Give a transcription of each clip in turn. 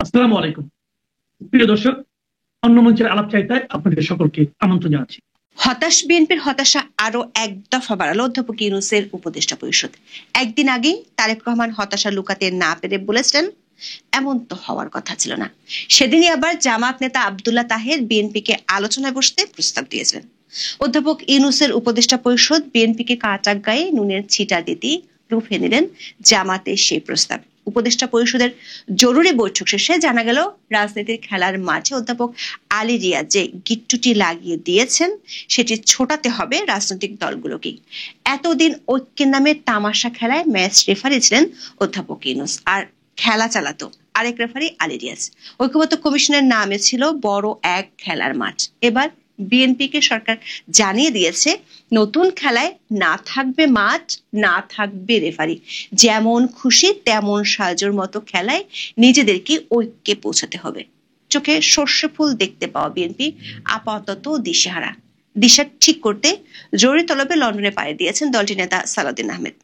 আসসালামু আলাইকুম প্রিয় দর্শক, অন্য মঞ্চের আলাপচারিতায় আপনাদের সকলকে আমন্ত্রণ জানাচ্ছি। হতাশ বিএনপির হতাশা আরো এক দফা বাড়ালো অধ্যাপক ইউনূসের উপদেষ্টা পরিষদ। একদিন আগেই তারেক রহমান হতাশা লুকাতে না পেরে বলেছেন, এমন তো হওয়ার কথা ছিল না। সেদিনই আবার জামাত নেতা আব্দুল্লাহ তাহের বিএনপিকে আলোচনায় বসতে প্রস্তাব দিয়েছিলেন। অধ্যাপক ইউনূসের উপদেষ্টা পরিষদ বিএনপিকে কাঁটা গায়ে নুনের ছিটা দিতেই রুখে নিলেন জামাতের সেই প্রস্তাব। উপদেষ্টা পরিষদের জরুরি বৈঠক শেষে জানা গেল, রাজনীতির খেলার মাঠে অধ্যাপক আলী রিয়াজ যে গিট্টুটি লাগিয়ে দিয়েছেন সেটি ছোটাতে হবে রাজনৈতিক দলগুলোকে। এতদিন ঐক্যের নামে তামাশা খেলায় ম্যাচ রেফারি ছিলেন অধ্যাপক ইউনূস, আর খেলা চালাতো আরেক রেফারি আলী রিয়াজ। ঐক্যমত্য কমিশনের নামে ছিল বড় এক খেলার মাঠ। এবার বিএনপিকে সরকার জানিয়ে দিয়েছে, নতুন খেলায় না থাকবে মাঠ, না থাকবে রেফারি, যেমন খুশি তেমন সাজোর মতো খেলায় নিজেদেরকে ঐক্যে পৌঁছাতে হবে। চোখে সর্ষে ফুল দেখতে পাওয়া বিএনপি আপাতত দিশেহারা। দিশা ঠিক করতে জরুরি তলবে লন্ডনে পাড়ি দিয়েছেন দলটির নেতা সালাউদ্দিন আহমেদ।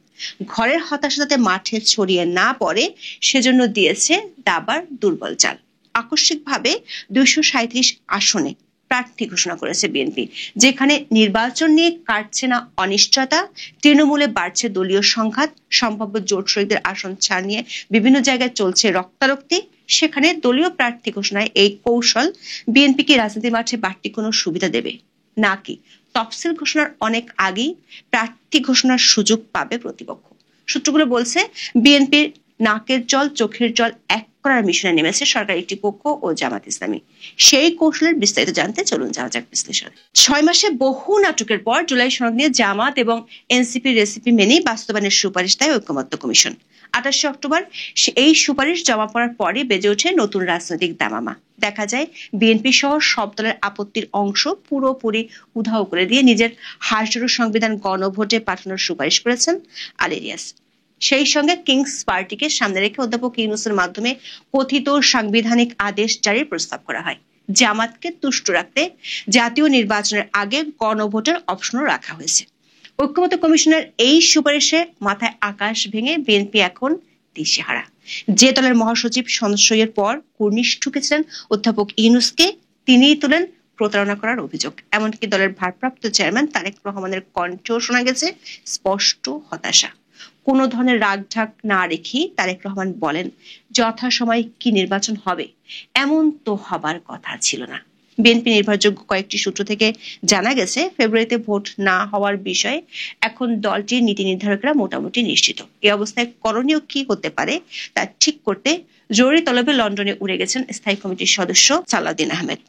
ঘরের হতাশা যাতে মাঠে ছড়িয়ে না পড়ে সেজন্য দিয়েছে দাবার দুর্বল চাল। আকস্মিকভাবে 237 আসনে প্রার্থী ঘোষণা করেছে বিএনপি, যেখানে নির্বাচন নিয়ে কাটছে না অনিশ্চয়তা, তৃণমূলে বাড়ছে দলীয় সংঘাত, সম্ভাব্য জোট শরিকদের আসন ছাড় নিয়ে বিভিন্ন জায়গায় চলছে রক্তারক্তি। সেখানে দলীয় প্রার্থী ঘোষণায় এই কৌশল বিএনপিকে রাজনীতির মাঠে বাড়তি কোনো সুবিধা দেবে নাকি তফসিল ঘোষণার অনেক আগেই প্রার্থী ঘোষণার সুযোগ পাবে প্রতিপক্ষ। সূত্রগুলো বলছে, বিএনপির নাকের জল চোখের জল এক করার মিশনে নেমেছে সরকারি একটি পক্ষ ও জামাত ইসলামী। সেই কৌশলের বিস্তারিত জানতে চলুন যাওয়া যাক বিশ্লেষণ। 6 মাসে বহু নাটকের পর জুলাই সনদ নিয়ে জামাত এবং এনসিপির রেসিপি মেনেই বাস্তবায়নের সুপারিশ দেয় ঐকমত্য কমিশন। 28 অক্টোবর এই সুপারিশ জমা পড়ার পরে বেজে ওঠে নতুন রাজনৈতিক দামামা। দেখা যায় বিএনপি সহ সব দলের আপত্তির অংশ পুরোপুরি উধাও করে দিয়ে নিজের হাসজোড়ো সংবিধান গণভোটে পাঠানোর সুপারিশ করেছেন আলী রিয়াজ। সেই সঙ্গে কিংস পার্টিকে সামনে রেখে অধ্যাপক ইউনূসের মাধ্যমে কথিত সাংবিধানিক আদেশ জারির প্রস্তাব করা হয়। জামাতকে তুষ্ট রাখতে জাতীয় নির্বাচনের আগে গণভোটের অপশনও রাখা হয়েছে। ঐক্যমত্য কমিশনের এই সুপারিশে মাথায় আকাশ ভেঙে বিএনপি এখন দিশেহারা। যে দলের মহাসচিব সনদ পর কুর্নিশ ঠুকেছিলেন অধ্যাপক ইউনূসকে, তিনিই তোলেন প্রতারণা করার অভিযোগ। এমনকি দলের ভারপ্রাপ্ত চেয়ারম্যান তারেক রহমানের কণ্ঠেও শোনা গেছে স্পষ্ট হতাশা। কোনো ধরনের রাগঢাক না রেখেই তারেক রহমান বলেন, যথাসময়ে কি নির্বাচন হবে, এমন তো হবার কথা ছিল না। বিএনপি নির্ভরযোগ্য কয়েকটি সূত্র থেকে জানা গেছে, ফেব্রুয়ারিতে ভোট না হওয়ার বিষয়ে এখন দলটির নীতি নির্ধারকরা মোটামুটি নিশ্চিত। এই অবস্থায় করণীয় কি হতে পারে তা ঠিক করতে জরুরি তলবে লন্ডনে উড়ে গেছেন স্থায়ী কমিটির সদস্য সালাউদ্দিন আহমেদ।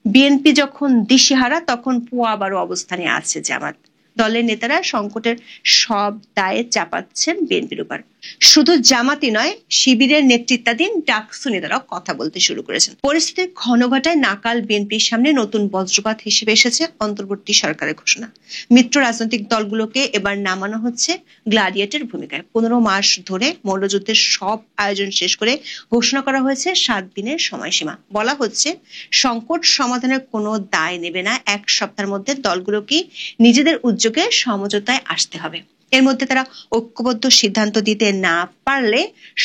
বিএনপি যখন দিশেহারা তখন পোয়াবারও অবস্থানে আছে জামাত। দলের নেতারা সংকটের সব দায়ে চাপাচ্ছেন বিএনপির উপর। শুধু জামাতই নয়, শিবিরের নেতৃত্বাধীন ডাকসু নেতারাও কথা বলতে শুরু করেছেন। পরিস্থিতির ঘনঘটায় নাকাল বিএনপির সামনে নতুন বজ্রপাত হিসেবে এসেছে অন্তর্বর্তী সরকারের ঘোষণা। মিত্র রাজনৈতিক দলগুলোকে এবার নামানো হচ্ছে গ্লাডিয়েটর ভূমিকায়। 15 মাস ধরে মল্লযুদ্ধের সব আয়োজন শেষ করে ঘোষণা করা হয়েছে 7 দিনের সময়সীমা। বলা হচ্ছে, সংকট সমাধানের কোনো দায় নেবে না, 1 সপ্তাহের মধ্যে দলগুলোকে নিজেদের উদ্যোগে সমঝোতায় আসতে হবে। এর মধ্যে তারা ঐক্যবদ্ধ সিদ্ধান্ত দিতে না পারলে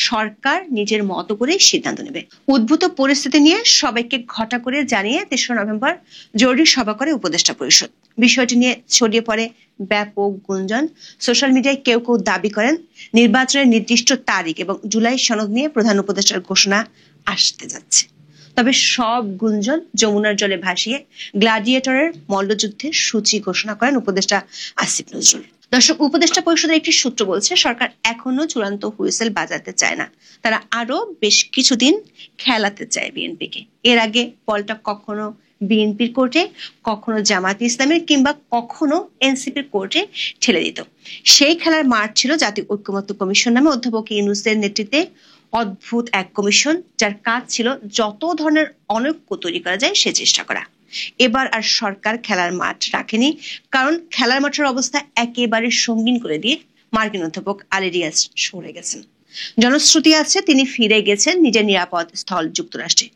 সরকার নিজের মতো করে সিদ্ধান্ত নেবে। উদ্ভূত পরিস্থিতি নিয়ে সবাইকে ঘটা করে জানিয়ে 3রা নভেম্বর জরুরি সভা করে উপদেষ্টা পরিষদ। বিষয়টি নিয়ে ছড়িয়ে পড়ে ব্যাপক গুঞ্জন। সোশ্যাল মিডিয়ায় কেউ কেউ দাবি করেন, নির্বাচনের নির্দিষ্ট তারিখ এবং জুলাই সনদ নিয়ে প্রধান উপদেষ্টার ঘোষণা আসতে যাচ্ছে। তবে সব গুঞ্জন যমুনার জলে ভাসিয়ে গ্লাডিয়েটরের মল্লযুদ্ধের সূচি ঘোষণা করেন উপদেষ্টা আসিফ নজরুল। দর্শক, উপদেষ্টা পরিষদের একটি সূত্র বলছে, সরকার এখনো চূড়ান্ত হুইসেল বাজাতে চায় না, তারা আরো বেশ কিছুদিন খেলাতে চায় বিএনপিকে। এর আগে বলটা কখনো বিএনপির কোর্টে, কখনো জামাত ইসলামের কিংবা কখনো এনসিপির কোর্টে ঠেলে দিত। সেই খেলার মাঠ ছিল জাতীয় ঐক্যমত্য কমিশন নামে অধ্যাপক ইউনূসের নেতৃত্বে অদ্ভুত এক কমিশন, যার কাজ ছিল যত ধরনের অনৈক্য তৈরি করা যায় সে চেষ্টা করা। এবার আর সরকার খেলার মাঠ রাখেনি, কারণ খেলার মাঠের অবস্থা একেবারে সঙ্গীন করে দিয়ে মার্কিন অধ্যাপক আলী রিয়াজ সরে গেছেন। জনশ্রুতি আছে তিনি ফিরে গেছেন নিজের নিরাপদ স্থল যুক্তরাষ্ট্রে।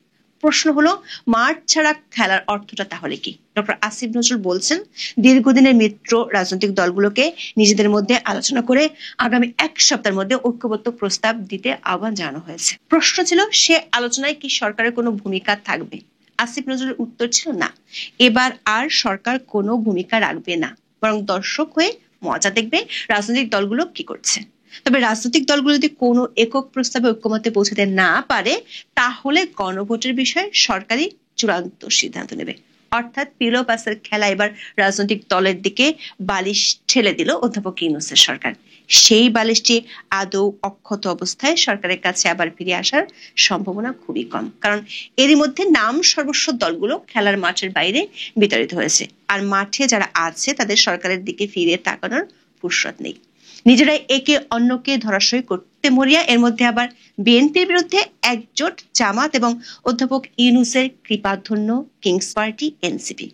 প্রশ্ন হলো, মাঠ ছাড়া খেলার অর্থটা তাহলে কি? ডক্টর আসিফ নজরুল বলছেন, দীর্ঘদিনের মিত্র রাজনৈতিক দলগুলোকে নিজেদের মধ্যে আলোচনা করে আগামী 1 সপ্তাহের মধ্যে ঐক্যবদ্ধ প্রস্তাব দিতে আহ্বান জানানো হয়েছে। প্রশ্ন ছিল, সে আলোচনায় কি সরকারের কোনো ভূমিকা থাকবে? আসিফ নজরুলের উত্তর ছিল না, এবার আর সরকার কোনো ভূমিকা রাখবে না, বরং দর্শক হয়ে মজা দেখবে রাজনৈতিক দলগুলো কি করছে। তবে রাজনৈতিক দলগুলো যদি কোনো একক প্রস্তাবে ঐক্যমত্যে পৌঁছাতে না পারে, তাহলে গণভোটের বিষয়ে সরকারই চূড়ান্ত সিদ্ধান্ত নেবে। অর্থাৎ পিলো পাসের খেলা এবার রাজনৈতিক দলের দিকে বালিশ ঠেলে দিল অধ্যাপক ইউনূসের সরকার। সেই বালিশটি আদৌ অক্ষত অবস্থায় সরকারের কাছে আবার ফিরে আসার সম্ভাবনা খুবই কম, কারণ এরই মধ্যে নাম সর্বস্ব দলগুলো খেলার মাঠের বাইরে বিতাড়িত হয়েছে, আর মাঠে যারা আছে তাদের সরকারের দিকে ফিরে তাকানোর ফুরসত নেই। নিজেরাই একে অন্যকে ধরাশয়ী করতে মরিয়া। এর মধ্যে আবার বিএনপির বিরুদ্ধে একজোট জামাত এবং অধ্যাপক ইউনূসের কৃপাধন্য কিংস পার্টি এনসিপি।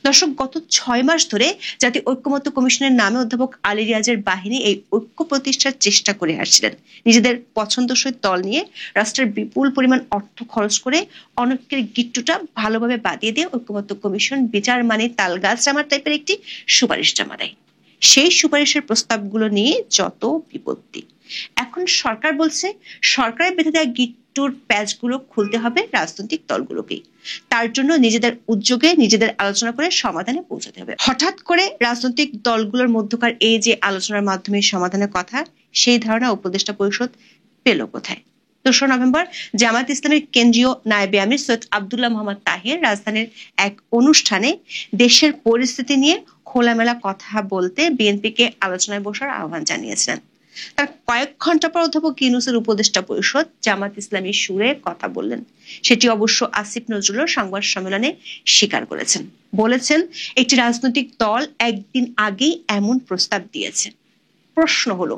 দর্শক, গত 6 মাস ধরে জাতীয় ঐক্যমত্য কমিশনের নামে অধ্যাপক আলী রিয়াজের বাহিনী এই ঐক্য প্রতিষ্ঠার চেষ্টা করে আসছিলেন। নিজেদের পছন্দসই দল নিয়ে রাষ্ট্রের বিপুল পরিমাণ অর্থ খরচ করে অনেকের গিট্টুটা ভালোভাবে বাদিয়ে দিয়ে ঐক্যমত্য কমিশন বিচার মানে তালগাছ জামার টাইপের একটি সুপারিশ জমা দেয়। সেই সুপারিশের প্রস্তাবগুলো নিয়ে যত বিপত্তি। এখন সরকার বলছে সরকারের বেঁধে দেওয়া গিট্টুর প্যাচগুলো খুলতে হবে রাজনৈতিক দলগুলোকেই। তার জন্য নিজেদের উদ্যোগে নিজেদের আলোচনা করে সমাধানে পৌঁছাতে হবে। হঠাৎ করে রাজনৈতিক দলগুলোর মধ্যকার এই যে আলোচনার মাধ্যমে সমাধানের কথা, সেই ধারণা উপদেষ্টা পরিষদ পেল কোথায়? 2 নভেম্বর জামায়াত ইসলামের কেন্দ্রীয় নায়েবে আমির সৈয়দ আব্দুল্লাহ মোহাম্মদ তাহের রাজধানীর এক অনুষ্ঠানে দেশের পরিস্থিতি নিয়ে খোলামেলা কথা বলতে বিএনপিকে আলোচনায় বসার আহ্বান জানিয়েছিলেন। তার কয়েক ঘন্টা পর অধ্যাপক ইউনূসের উপদেষ্টা পরিষদ জামাত ইসলামী সুরে কথা বললেন। সেটি অবশ্য আসিফ নজরুল সংবাদ সম্মেলনে স্বীকার করেছেন। বলেছেন, একটি রাজনৈতিক দল একদিন আগেই এমন প্রস্তাব দিয়েছে। প্রশ্ন হলো,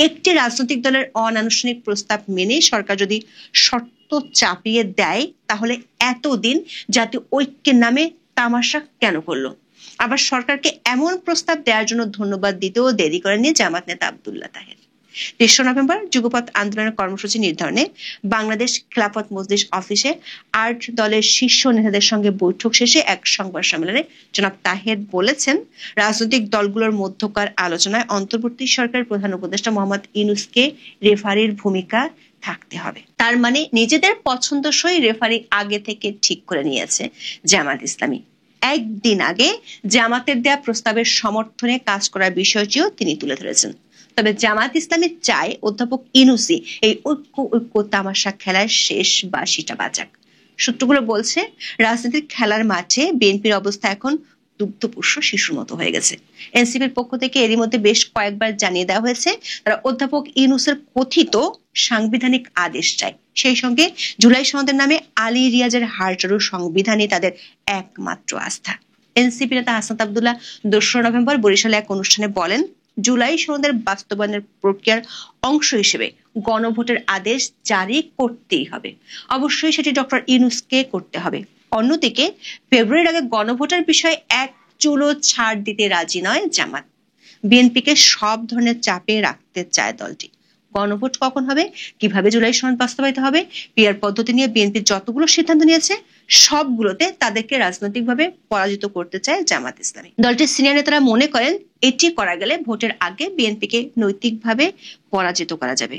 একটি রাজনৈতিক দলের অনানুষ্ঠানিক প্রস্তাব মেনে সরকার যদি শর্ত চাপিয়ে দেয়, তাহলে এতদিন জাতীয় ঐক্যের নামে তামাশা কেন করলো? আবার সরকারকে এমন প্রস্তাব দেওয়ার জন্য ধন্যবাদ দিতেও দেরি করেননি জামাত নেতা আব্দুল্লাহ তাহের। 3 নভেম্বর যুগপৎ আন্দোলনের কর্মসূচি নির্ধারণে বাংলাদেশ খেলাফত মজলিস অফিসে 8 দলের শীর্ষ নেতাদের সঙ্গে বৈঠক শেষে এক সংবাদ সম্মেলনে জনাব তাহের বলেছেন, রাজনৈতিক দলগুলোর মধ্যকার আলোচনায় অন্তর্বর্তী সরকারের প্রধান উপদেষ্টা মোহাম্মদ ইউনূসকে রেফারির ভূমিকা থাকতে হবে। তার মানে নিজেদের পছন্দসই রেফারি আগে থেকে ঠিক করে নিয়েছে জামাত ইসলামী। একদিন আগে জামাতের দেয়া প্রস্তাবের সমর্থনে কাজ করার বিষয়টিও তিনি তুলে ধরেছেন। তবে জামাত ইসলামী চায় অধ্যাপক ইউনূসই এই ঐক্য তামাশা খেলার শেষ বাঁশিটা বাজাক। সূত্রগুলো বলছে, রাজনীতির খেলার মাঠে বিএনপির অবস্থা এখন দুগ্ধপুষ্য শিশুর মতো হয়ে গেছে। এনসিপির পক্ষ থেকে এরই মধ্যে বেশ কয়েকবার জানিয়ে দেওয়া হয়েছে তারা অধ্যাপক ইউনূসের কথিত সাংবিধানিক আদেশ চায়। সেই সঙ্গে জুলাই সনদের নামে আলী রিয়াজের হারচারু সংবিধানই তাদের একমাত্র আস্থা। এনসিপি নেতা হাসনাত আব্দুল্লাহ 2 নভেম্বর বরিশালে এক অনুষ্ঠানে বলেন, জুলাই সনদের বাস্তবায়নের প্রক্রিয়ার অংশ হিসেবে গণভোটের আদেশ জারি করতেই হবে। অবশ্যই সেটি ডক্টর ইউনূসকে করতে হবে। অন্যদিকে ফেব্রুয়ারির আগে গণভোটের বিষয়ে এক চুলো ছাড় দিতে রাজি নয় জামাত। বিএনপিকে সব ধরনের চাপে রাখতে চায় দলটি। গণভোট কখন হবে, কিভাবে জুলাই সনদ বাস্তবায়িত হবে, পিআর পদ্ধতি নিয়ে বিএনপি যতগুলো সিদ্ধান্ত নিয়েছে সবগুলোতে তাদেরকে রাজনৈতিকভাবে পরাজিত করতে চায় জামাত ইসলামী। দলটির সিনিয়র নেতারা মনে করেন এটি করা গেলে ভোটের আগে বিএনপিকে নৈতিকভাবে পরাজিত করা যাবে।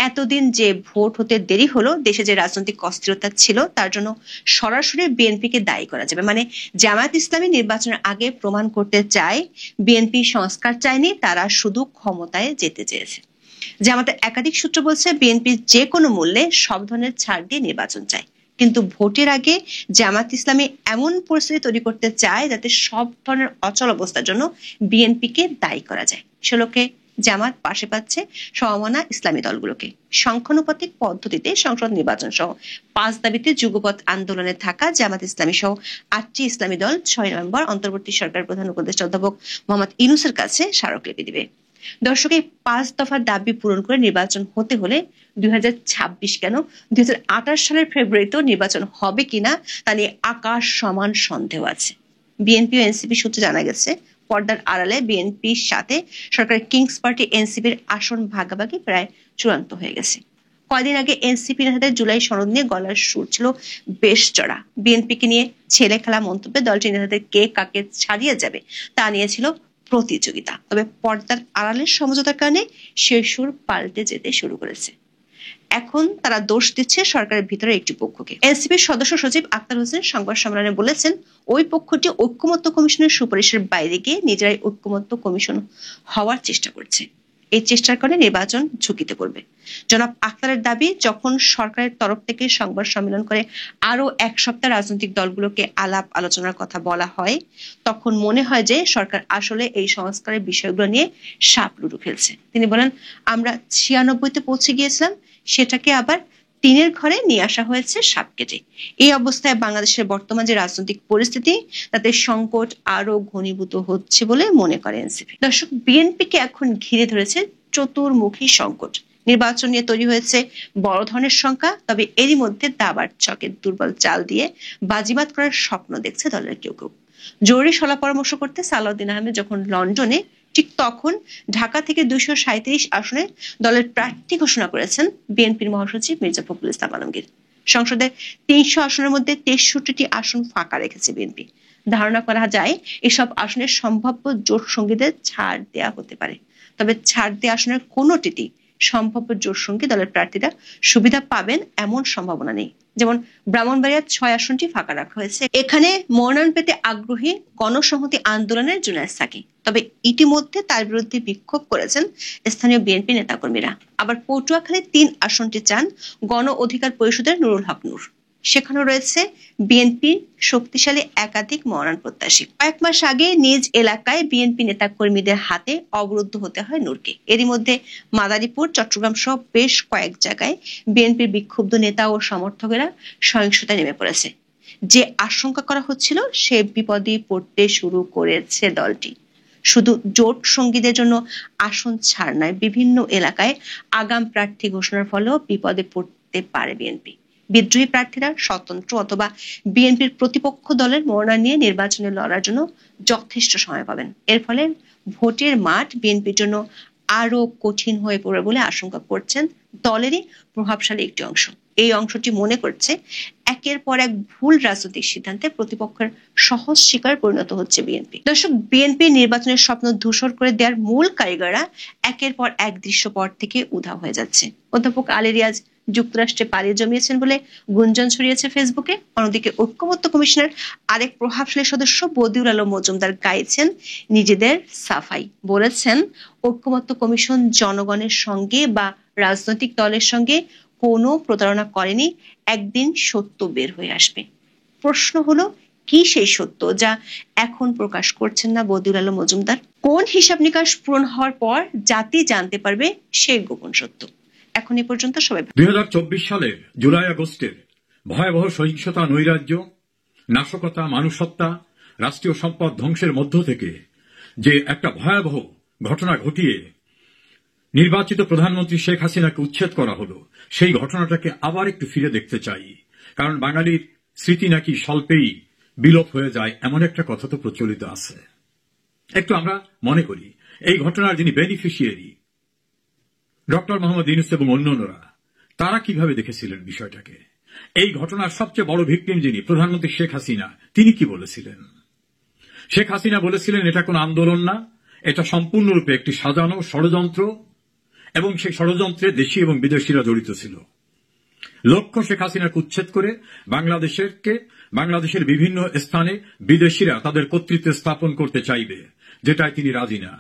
এতদিন যে ভোট হতে দেরি হলো, দেশে যে রাজনৈতিক অস্থিরতা ছিল তার জন্য সরাসরি বিএনপিকে দায়ী করা যাবে। মানে জামায়াত ইসলামী নির্বাচনের আগে প্রমাণ করতে চায় বিএনপি সংস্কার চায়নি, তারা শুধু ক্ষমতায় যেতে চেয়েছে। জামাতের একাধিক সূত্র বলছে, বিএনপি যে কোনো মূল্যে সব ধরনের ছাড় দিয়ে নির্বাচন চায়, কিন্তু ভোটের আগে জামাত ইসলামী এমন পরিস্থিতি তৈরি করতে চায় যাতে সব ধরনের অচল অবস্থার জন্য বিএনপিকে দায়ী করা যায়। সেলোকে জামাত পাশে পাচ্ছে সমমনা ইসলামী দলগুলোকে। সংখ্যানুপাতিক পদ্ধতিতে সংসদ নির্বাচন সহ 5 দাবিতে যুগপৎ আন্দোলনে থাকা জামাত ইসলামী সহ 8টি ইসলামী দল 6 নভেম্বর অন্তর্বর্তী সরকার প্রধান উপদেষ্টা অধ্যাপক মোহাম্মদ ইউনূসের কাছে স্মারকলিপি দিবে। দর্শক, এই 5 দফার দাবি পূরণ করে নির্বাচন হতে হলে 2026 কেন 2028 সালের ফেব্রুয়ারিতেও নির্বাচন হবে কিনা তা নিয়ে আকাশ সমান সন্দেহ আছে। বিএনপি ও এনসিপি সূত্রে জানা গেছে, পর্দার আড়ালে বিএনপির সাথে সরকারের কিংস পার্টি এনসিপির আসন ভাগাভাগি প্রায় চূড়ান্ত হয়ে গেছে। কয়দিন আগে এনসিপি নেতাদের জুলাই সনদ নিয়ে গলার সুর ছিল বেশ চড়া। বিএনপিকে নিয়ে ছেলে খেলা মন্তব্যে দলটির নেতাদের কে কাকে ছাড়িয়ে যাবে তা নিয়ে ছিল প্রতিযোগিতা। তবে পর্দার আড়ালের সমঝোতার কারণে সে সুর পাল্টে যেতে শুরু করেছে। এখন তারা দোষ দিচ্ছে সরকারের ভিতরে একটি পক্ষকে। এনসিপির সদস্য সচিব আক্তার হোসেন সংবাদ সম্মেলনে বলেছেন, ওই পক্ষটি ঐক্যমত্য কমিশনের সুপারিশের বাইরে গিয়ে নিজেরাই ঐক্যমত্য কমিশন হওয়ার চেষ্টা করছে। এই চেষ্টার কারণে নির্বাচন ঝুঁকিতে পড়বে। জনাব আক্তারের দাবি, যখন সরকারের তরফ থেকে সংবাদ সম্মেলন করে আরো এক সপ্তাহ রাজনৈতিক দলগুলোকে আলাপ আলোচনার কথা বলা হয়, তখন মনে হয় যে সরকার আসলে এই সংস্কারের বিষয়গুলো নিয়ে সাপ লুডু খেলছে। তিনি বলেন, আমরা 96-তে পৌঁছে গিয়েছিলাম, সেটাকে আবার টিনের ঘরে নিয়ে আসা হয়েছে সাপ কেটে। এই অবস্থায় বাংলাদেশের বর্তমান যে রাজনৈতিক পরিস্থিতি, তাতে সংকট আরো ঘনীভূত হচ্ছে বলে মনে করে এনসিপি। দর্শক, বিএনপিকে এখন ঘিরে ধরেছে চতুর্মুখী সংকট। নির্বাচন নিয়ে তৈরি হয়েছে বড় ধরনের শঙ্কা। তবে এরই মধ্যে দাবার ছকের দুর্বল চাল দিয়ে বাজিমাত করার স্বপ্ন দেখছে দলের কেউ কেউ। জরুরি সলা পরামর্শ করতে সালাউদ্দিন আহমেদ যখন লন্ডনে, ঠিক তখন ঢাকা থেকে 237 আসনে দলের প্রার্থী ঘোষণা করেছেন বিএনপির মহাসচিব মির্জা ফখরুল ইসলাম আলমগীর। সংসদে 300 আসনের মধ্যে 63টি আসন ফাঁকা রেখেছে বিএনপি। ধারণা করা যায় এসব আসনের সম্ভাব্য জোট সঙ্গীদের ছাড় দেয়া হতে পারে। তবে ছাড় দেয়া আসনের কোনোটিতেই সম্ভাব্য জোট সঙ্গী দলের প্রার্থীরা সুবিধা পাবেন এমন সম্ভাবনা নেই। যেমন ব্রাহ্মণবাড়িয়ার 6 আসনটি ফাঁকা রাখা হয়েছে। এখানে মনোনয়ন পেতে আগ্রহী গণসংহতি আন্দোলনের জুনায়েদ সাকি। তবে ইতিমধ্যে তার বিরুদ্ধে বিক্ষোভ করেছেন স্থানীয় বিএনপি নেতাকর্মীরা। আবার পটুয়াখালীর 3 আসনটি চান গণ অধিকার পরিষদের নুরুল হক নূর। সেখানে রয়েছে বিএনপি শক্তিশালী একাধিক মনোনয়ন প্রত্যাশী। কয়েক মাস আগে নিজ এলাকায় বিএনপি নেতা কর্মীদের হাতে অবরুদ্ধ হতে হয় নূরকে। এরই মধ্যে মাদারীপুর, চট্টগ্রাম সহ বেশ কয়েক জায়গায় বিএনপির বিক্ষুব্ধ নেতা ও সমর্থকেরা সহিংসতায় নেমে পড়েছে। যে আশঙ্কা করা হচ্ছিল সে বিপদে পড়তে শুরু করেছে দলটি। শুধু জোট সঙ্গীদের জন্য আসন ছাড় নয়, বিভিন্ন এলাকায় আগাম প্রার্থী ঘোষণার ফলেও বিপদে পড়তে পারে বিএনপি। বিদ্রোহী প্রার্থীরা স্বতন্ত্র অথবা বিএনপির প্রতিপক্ষ দলের মনোনয়ন নিয়ে নির্বাচনে লড়ার জন্য যথেষ্ট সময় পাবেন। এর ফলে ভোটের মাঠ বিএনপির জন্য আরো কঠিন হয়ে পড়বে বলে আশঙ্কা করছেন দলেরই প্রভাবশালী একটি অংশ। এই অংশটি মনে করছে একের পর এক ভুল রাজনৈতিক সিদ্ধান্তে প্রতিপক্ষের সহজ শিকার পরিণত হচ্ছে বিএনপি। দর্শক, বিএনপি নির্বাচনের স্বপ্ন ধূসর করে দেওয়ার মূল কারিগররা একের পর এক দৃশ্যপট থেকে উধাও হয়ে যাচ্ছে। অধ্যাপক আলী রিয়াজ যুক্তরাষ্ট্রে পাড়ি জমিয়েছেন বলে গুঞ্জন ছড়িয়েছে ফেসবুকে। অন্যদিকে ঐক্যমত্য কমিশনের আরেক প্রভাবশালী সদস্য বদিউল আলম মজুমদার গাইছেন নিজেদের সাফাই। বলেছেন, ঐক্যমত্য কমিশন জনগণের সঙ্গে বা রাজনৈতিক দলের সঙ্গে কোনো প্রতারণা করেনি, একদিন সত্য বের হয়ে আসবে। প্রশ্ন হলো, কি সেই সত্য যা এখন প্রকাশ করছেন না বদিউল আলম মজুমদার? কোন হিসাব নিকাশ পূরণ হওয়ার পর জাতি জানতে পারবে সেই গোপন সত্য? এখন এ পর্যন্ত সবাই। 2024 সালের জুলাই আগস্টের ভয়াবহ সহিংসতা, নৈরাজ্য, নাশকতা, মানুষ হত্যা, রাষ্ট্রীয় সম্পদ ধ্বংসের মধ্য থেকে যে একটা ভয়াবহ ঘটনা ঘটিয়ে নির্বাচিত প্রধানমন্ত্রী শেখ হাসিনাকে উচ্ছেদ করা হলো, সেই ঘটনাটাকে আবার একটু ফিরে দেখতে চাই। কারণ বাঙালির স্মৃতি নাকি স্বল্পেই বিলোপ হয়ে যায়, এমন একটা কথা তো প্রচলিত আছে। একটু আমরা মনে করি এই ঘটনার যিনি বেনিফিশিয়ারি ডক্টর মোহাম্মদ ইউনূস এবং অন্যান্যরা, তারা কিভাবে দেখেছিলেন বিষয়টাকে। এই ঘটনার সবচেয়ে বড় ভিকটিম যিনি প্রধানমন্ত্রী শেখ হাসিনা, তিনি কি বলেছিলেন? শেখ হাসিনা বলেছিলেন এটা কোনো আন্দোলন না, এটা সম্পূর্ণরূপে একটি সাজানো ষড়যন্ত্র, এবং সেই ষড়যন্ত্রে দেশি এবং বিদেশিরা জড়িত ছিল। লক্ষ্য শেখ হাসিনাকে উচ্ছেদ করে বাংলাদেশের বিভিন্ন স্থানে বিদেশিরা তাদের কর্তৃত্ব স্থাপন করতে চাইবে, যেটায় তিনি রাজি না।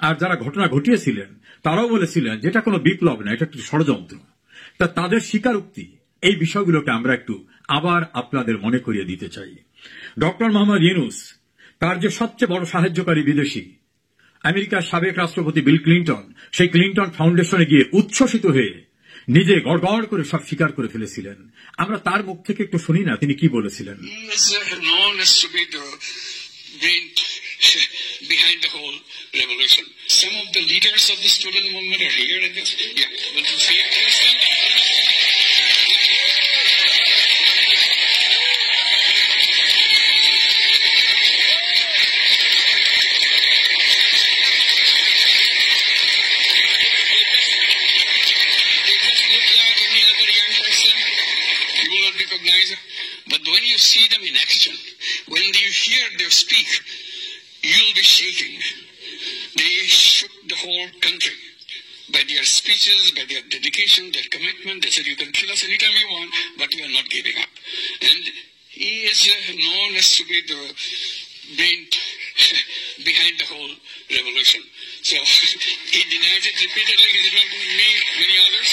আর যারা ঘটনা ঘটিয়েছিলেন তারাও বলেছিলেন যেটা কোনো বিপ্লব না, এটা একটি ষড়যন্ত্র। তা তাদের স্বীকারোক্তি, এই বিষয়গুলোকে আমরা একটু আবার আপনাদের মনে করিয়ে দিতে চাই। ডক্টর মোহাম্মদ ইউনূস, তার যে সবচেয়ে বড় সাহায্যকারী বিদেশি আমেরিকার সাবেক রাষ্ট্রপতি বিল ক্লিন্টন, সেই ক্লিন্টন ফাউন্ডেশনে গিয়ে উচ্ছ্বসিত হয়ে নিজে গড়গড় করে সব স্বীকার করে ফেলেছিলেন। আমরা তার মুখ থেকে একটু শুনি না তিনি কি বলেছিলেন। Behind the whole revolution. Some of the leaders of the student movement are here in this. Yeah, will you say it, please? They just look like recognize, but when you see them in action, when you hear them speak, you'll be shaking. They shook the whole country by their speeches, by their dedication, their commitment. They said, you can kill us anytime you want, but we are not giving up. And he is known as to be the brain behind the whole revolution. So he denies it repeatedly. He did not do me, many others.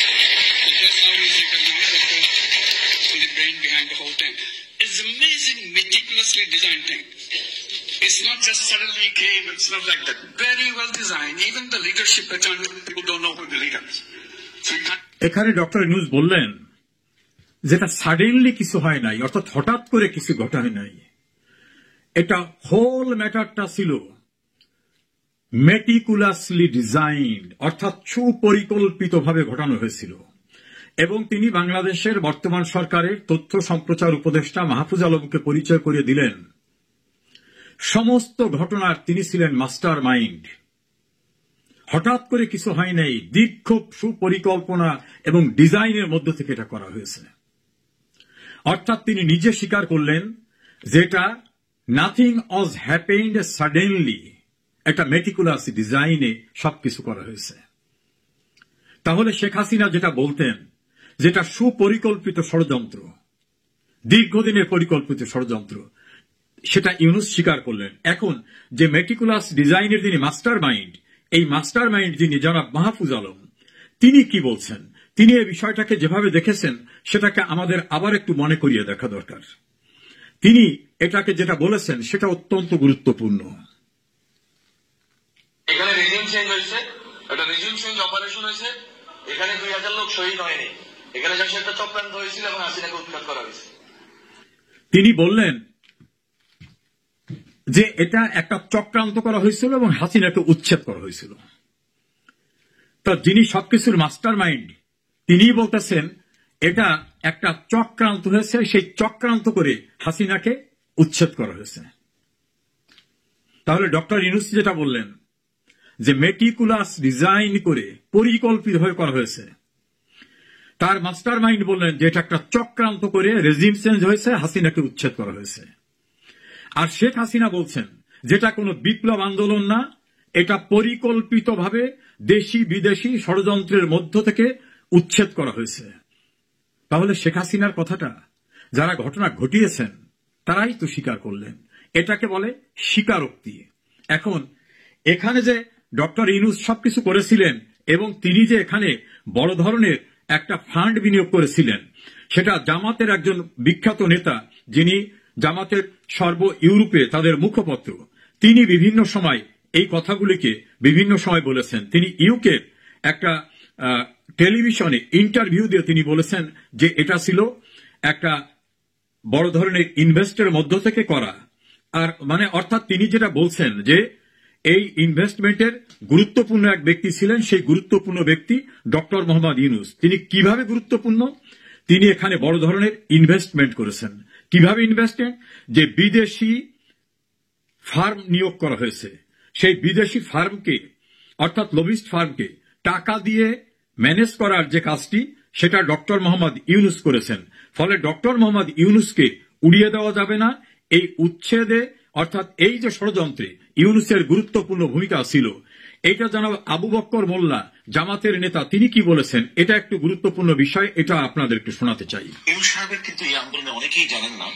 But that's how he is recognized as the brain behind the whole thing. It's amazing, meticulously designed thing. It's not just suddenly came, it's not like that. Very well designed. Even the leadership pattern, people don't know who the leader is. So you can't... এখানে doctor Yunus বললেন যেটা suddenly কিছু হয় নাই, অর্থাৎ হঠাৎ করে কিছু ঘটায় নাই। এটা হোল ম্যাটারটা ছিল মেটিকুলাসলি ডিজাইনড, অর্থাৎ সুপরিকল্পিতভাবে ঘটানো হয়েছিল। এবং তিনি বাংলাদেশের বর্তমান সরকারের তথ্য সম্প্রচার উপদেষ্টা মাহফুজ আলমকে পরিচয় করে দিলেন সমস্ত ঘটনার তিনি ছিলেন মাস্টার মাইন্ড। হঠাৎ করে কিছু হয় নাই, দীর্ঘ সুপরিকল্পনা এবং ডিজাইনের মধ্য থেকে এটা করা হয়েছে। অর্থাৎ তিনি নিজে স্বীকার করলেন যেটা নাথিং ওয়াজ হ্যাপেন্ড সাডেনলি, একটা মেটিকুলাস ডিজাইনে সবকিছু করা হয়েছে। তাহলে শেখ হাসিনা যেটা বলতেন যেটা সুপরিকল্পিত ষড়যন্ত্র, দীর্ঘদিনের পরিকল্পিত ষড়যন্ত্র, সেটা ইউনূস স্বীকার করলেন। এখন যে মেটিকুলাস ডিজাইনের যিনি মাস্টার মাইন্ড, এই মাস্টার মাইন্ড যিনি জনাব মাহফুজ আলম, তিনি কি বলছেন, তিনি এই বিষয়টাকে যেভাবে দেখেছেন সেটাকে আমাদের আবার একটু মনে করিয়ে দেখা দরকার। তিনি এটাকে যেটা বলেছেন সেটা অত্যন্ত গুরুত্বপূর্ণ। এখানে রিজিম চেঞ্জ হয়েছে, একটা রিজিম চেঞ্জ অপারেশন হয়েছে, এখানে 2000 লোক শহীদ হয়নি, এখানে যখন একটা চক্রান্ত হয়েছিল এবং হাসিনাকে উৎখাত করা হয়েছে। তিনি বললেন যে এটা একটা চক্রান্ত করা হয়েছিল এবং হাসিনাকে উচ্ছেদ করা হয়েছিল। তো যিনি সবকিছুর মাস্টার মাইন্ড, তিনি বলতেছেন এটা একটা চক্রান্ত হয়েছে, সেই চক্রান্ত করে হাসিনাকে উচ্ছেদ করা হয়েছে। তাহলে ডক্টর ইউনূস যেটা বললেন যে মেটিকুলাস ডিজাইন করে পরিকল্পিতভাবে করা হয়েছে, তার মাস্টার মাইন্ড বললেন যে এটা একটা চক্রান্ত করে রেজিম চেঞ্জ হয়েছে, হাসিনাকে উচ্ছেদ করা হয়েছে। আর শেখ হাসিনা বলছেন যেটা কোনো বিপ্লব আন্দোলন না, এটা পরিকল্পিতভাবে দেশি বিদেশি ষড়যন্ত্রের মধ্য থেকে উচ্ছেদ করা হয়েছে। তাহলে শেখ হাসিনার কথাটা যারা ঘটনা ঘটিয়েছেন তারাই তো স্বীকার করলেন, এটাকে বলে স্বীকারোক্তি। এখন এখানে যে ডক্টর ইউনূস সবকিছু করেছিলেন এবং তিনি যে এখানে বড় ধরনের একটা ফান্ড বিনিয়োগ করেছিলেন, সেটা জামাতের একজন বিখ্যাত নেতা, যিনি জামাতের সর্ব ইউরোপে তাদের মুখপত্র, তিনি বিভিন্ন সময় এই কথাগুলিকে বিভিন্ন সময় বলেছেন। তিনি ইউকের একটা টেলিভিশনে ইন্টারভিউ দিয়ে তিনি বলেছেন যে এটা ছিল একটা বড় ধরনের ইনভেস্টের মধ্য থেকে করা। আর মানে অর্থাৎ তিনি যেটা বলছেন যে এই ইনভেস্টমেন্টের গুরুত্বপূর্ণ এক ব্যক্তি ছিলেন, সেই গুরুত্বপূর্ণ ব্যক্তি ডক্টর মোহাম্মদ ইউনূস। তিনি কিভাবে গুরুত্বপূর্ণ, তিনি এখানে বড় ধরনের ইনভেস্টমেন্ট করেছেন। কিভাবে ইনভেস্টমেন্ট, যে বিদেশি ফার্ম নিয়োগ করা হয়েছে, সেই বিদেশি ফার্মকে অর্থাৎ লবিস্ট ফার্মকে টাকা দিয়ে ম্যানেজ করার যে কাজটি সেটা ডক্টর মোহাম্মদ ইউনূস করেছেন। ফলে ডক্টর মোহাম্মদ ইউনূসকে উড়িয়ে দেওয়া যাবে না। এই উচ্ছেদে অর্থাৎ এই যে ষড়যন্ত্রে ইউনূসের গুরুত্বপূর্ণ ভূমিকা ছিল, এটা জনাব আবু বক্কর মোল্লা জামাতের নেতা, তিনি কি বলেছেন, এটা একটু গুরুত্বপূর্ণ বিষয়, এটা আপনাদের একটু শোনাতে চাই। ইউনূস সাহেবের কিন্তু এই আন্দোলনে অনেকেই জানেন না,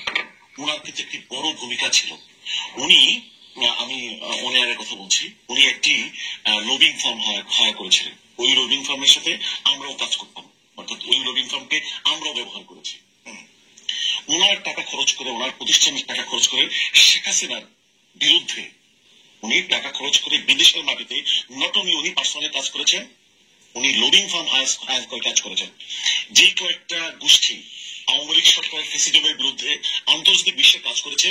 ওনার কিন্তু একটি বড় ভূমিকা ছিল। উনি, আমি ওনার কথা বলছি, উনি একটি লবিং ফার্ম হায়ার করেছিলেন। ওই লবিং ফার্মের সাথে আমরাও কাজ করতাম, অর্থাৎ ওই লবিং ফার্মকে আমরাও ব্যবহার করেছি। ওনার টাকা খরচ করে, ওনার প্রতিষ্ঠানের টাকা খরচ করে শেখ হাসিনার বিরুদ্ধে উনি টাকা খরচ করে বিদেশের মাটিতে নট অনলি উনি পার্সোনালি কাজ করেছেন, উনি লবিং ফার্ম হায়ার করে কাজ করেছেন। যে কয়েকটা গোষ্ঠী আওয়ামী লীগ সরকারের ফেসিলিটির বিরুদ্ধে আন্তর্জাতিক বিশ্বে কাজ করেছে,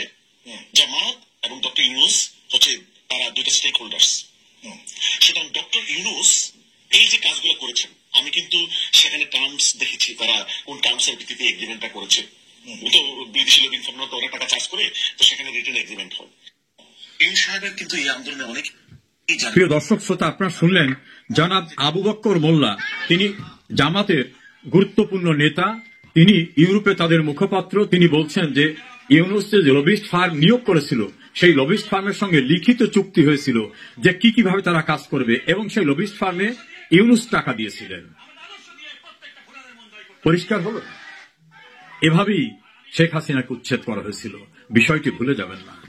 জামাত এবং ডক্টর ইউনূস হচ্ছে তারা দুইটা স্টেক হোল্ডার্স। সুতরাং ডক্টর ইউনূস এই যে কাজগুলো করেছেন, আমি কিন্তু সেখানে টার্মস দেখেছি, তারা কোন টার্মসের ভিত্তিতে এগ্রিমেন্টটা করেছে। তো বিদেশি লবিং ফার্ম তো অনেক টাকা চার্জ করে, তো সেখানে রিটার্ন এগ্রিমেন্ট হয়। ইউনূস সাহেবের কিন্তু এই আন্দোলনে অনেক। প্রিয় দর্শক শ্রোতা, আপনারা শুনলেন জনাব আবু বক্কর মোল্লা, তিনি জামাতের গুরুত্বপূর্ণ নেতা, তিনি ইউরোপে তাদের মুখপাত্র, তিনি বলছেন যে ইউনুস যে লবিস্ট ফার্ম নিয়োগ করেছিল, সেই লবিস্ট ফার্মের সঙ্গে লিখিত চুক্তি হয়েছিল যে কিভাবে তারা কাজ করবে, এবং সেই লবিস্ট ফার্মে ইউনুস টাকা দিয়েছিলেন। পরিষ্কার হলো, এভাবেই শেখ হাসিনাকে উচ্ছেদ করা হয়েছিল, বিষয়টি ভুলে যাবেন না।